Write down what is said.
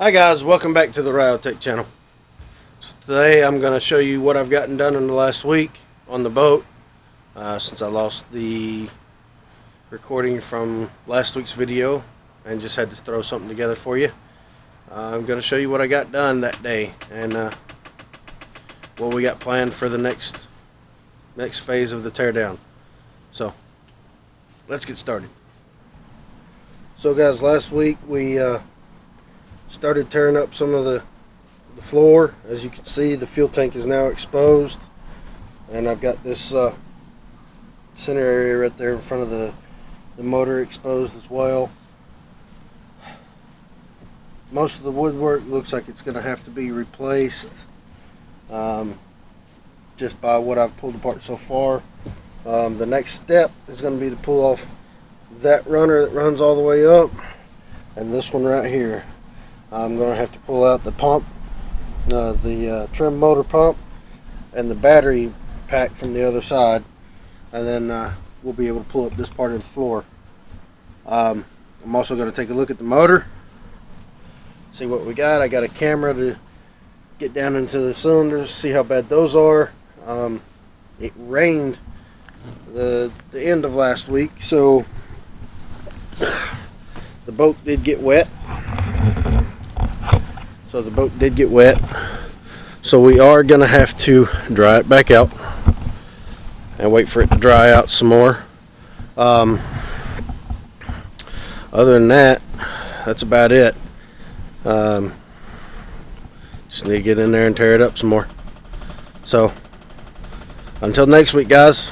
Hi guys, welcome back to the Ryotech channel. So today I'm going to show you what I've gotten done in the last week on the boat since I lost the recording from last week's video and just had to throw something together for you. I'm going to show you what I got done that day and what we got planned for the next phase of the teardown. So let's get started. So guys, last week we started tearing up some of the floor. As you can see, the fuel tank is now exposed, and I've got this center area right there in front of the motor exposed as well. Most of the woodwork looks like it's going to have to be replaced just by what I've pulled apart so far. The next step is going to be to pull off that runner that runs all the way up, and this one right here. I'm going to have to pull out the pump, the trim motor pump, and the battery pack from the other side, and then we'll be able to pull up this part of the floor. I'm also going to take a look at the motor, see what we got. I got a camera to get down into the cylinders, see how bad those are. It rained the end of last week, so the boat did get wet. So we are going to have to dry it back out and wait for it to dry out some more. Other than that, that's about it. Just need to get in there and tear it up some more. So until next week, guys,